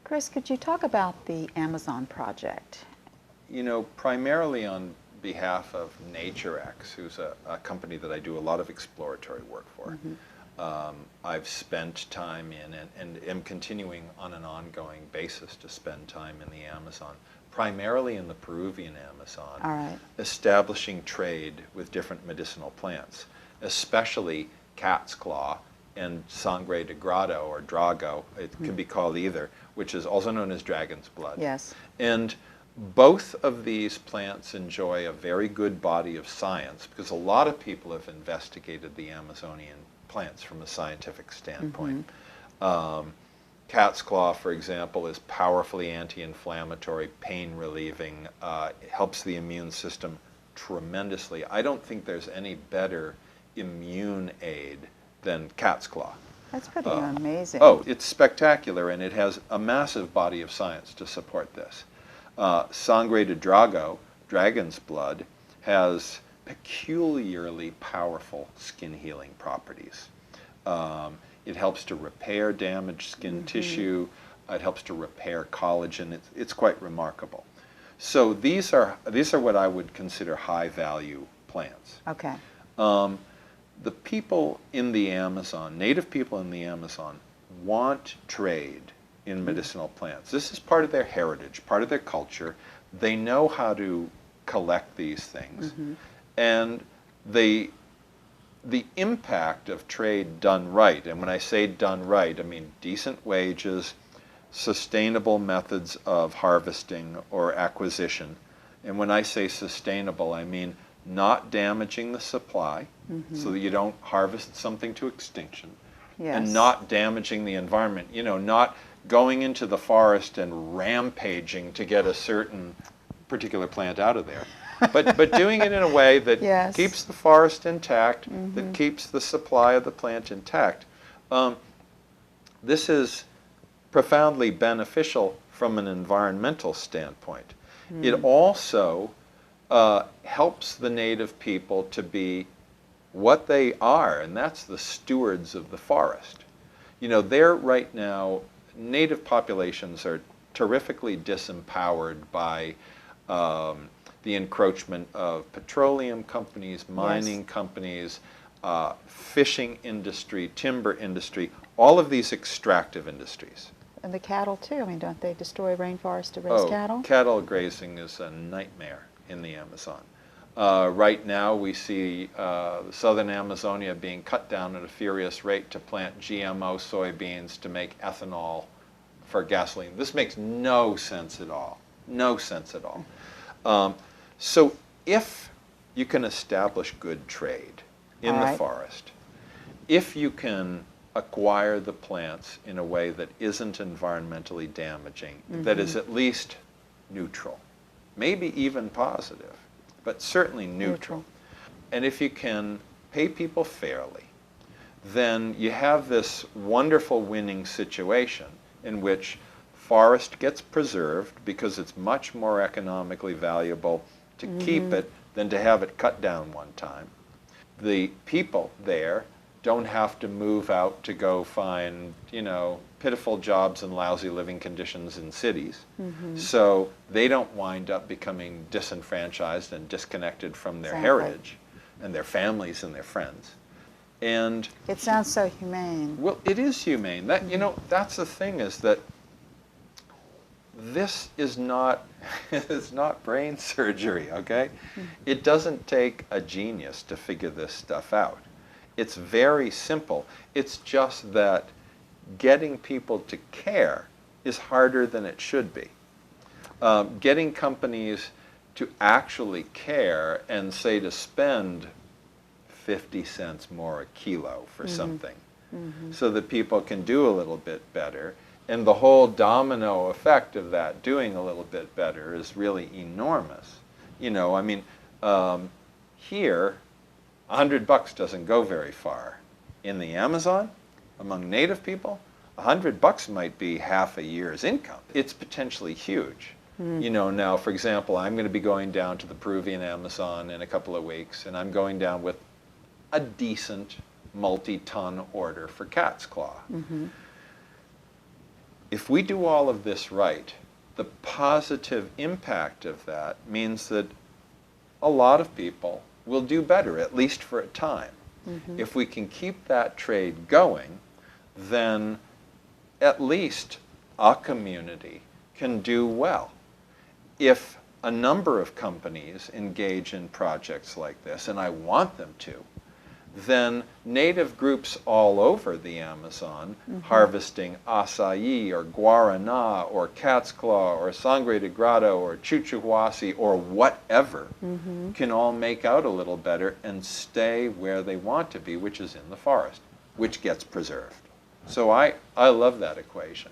Chris, could you talk about the Amazon project? You know, primarily on behalf of NatureX, who's a company that I do a lot of exploratory work for. I've spent time in and am continuing on an ongoing basis to spend time in the Amazon, primarily in the Peruvian Amazon, All right. establishing trade with different medicinal plants, especially cat's claw and sangre de grado, or drago, it can be called either, which is also known as dragon's blood. Yes. And both of these plants enjoy a very good body of science because a lot of people have investigated the Amazonian plants from a scientific standpoint. Cat's claw, for example, is powerfully anti-inflammatory, pain relieving, it helps the immune system tremendously. I don't think there's any better immune aid than cat's claw. That's pretty amazing. Oh, it's spectacular, and it has a massive body of science to support this. Sangre de drago, dragon's blood, has peculiarly powerful skin healing properties. It helps to repair damaged skin tissue. It helps to repair collagen. It's quite remarkable. So these are what I would consider high value plants. Okay. The people in the Amazon, native people in the Amazon, want trade in medicinal plants. This is part of their heritage, part of their culture. They know how to collect these things. And the impact of trade done right, and when I say done right, I mean decent wages, sustainable methods of harvesting or acquisition. And when I say sustainable, I mean not damaging the supply so that you don't harvest something to extinction. Yes. And not damaging the environment, you know, not going into the forest and rampaging to get a certain particular plant out of there. But doing it in a way that Yes. keeps the forest intact, that keeps the supply of the plant intact. This is profoundly beneficial from an environmental standpoint. It also helps the native people to be what they are, and that's the stewards of the forest. You know, they're right now, native populations are terrifically disempowered by the encroachment of petroleum companies, mining companies, fishing industry, timber industry, all of these extractive industries. And the cattle too. I mean, don't they destroy rainforests to raise cattle? Cattle grazing is a nightmare in the Amazon. Right now we see southern Amazonia being cut down at a furious rate to plant GMO soybeans to make ethanol for gasoline. This makes no sense at all. No sense at all. So if you can establish good trade in the forest, if you can acquire the plants in a way that isn't environmentally damaging, that is at least neutral, maybe even positive, but certainly neutral. And if you can pay people fairly, then you have this wonderful winning situation in which forest gets preserved because it's much more economically valuable to keep it than to have it cut down one time. The people there don't have to move out to go find, you know, pitiful jobs and lousy living conditions in cities. So they don't wind up becoming disenfranchised and disconnected from their heritage and their families and their friends. And it sounds so humane. well, it is humane. That, you know, that's the thing, is that this is not it's not brain surgery, okay? It doesn't take a genius to figure this stuff out. It's very simple. It's just that getting people to care is harder than it should be. Getting companies to actually care and say to spend 50 cents more a kilo for something so that people can do a little bit better. And the whole domino effect of that doing a little bit better is really enormous. You know, I mean, here, $100 doesn't go very far. In the Amazon, among native people, $100 might be half a year's income. It's potentially huge. You know, now, for example, I'm going to be going down to the Peruvian Amazon in a couple of weeks, and I'm going down with a decent multi-ton order for cat's claw. If we do all of this right, the positive impact of that means that a lot of people will do better, at least for a time. If we can keep that trade going, then at least a community can do well. If a number of companies engage in projects like this, and I want them to, then native groups all over the Amazon harvesting acai or guarana or cat's claw or sangre de grado or chuchuhuasi or whatever can all make out a little better and stay where they want to be, which is in the forest, which gets preserved. So I love that equation.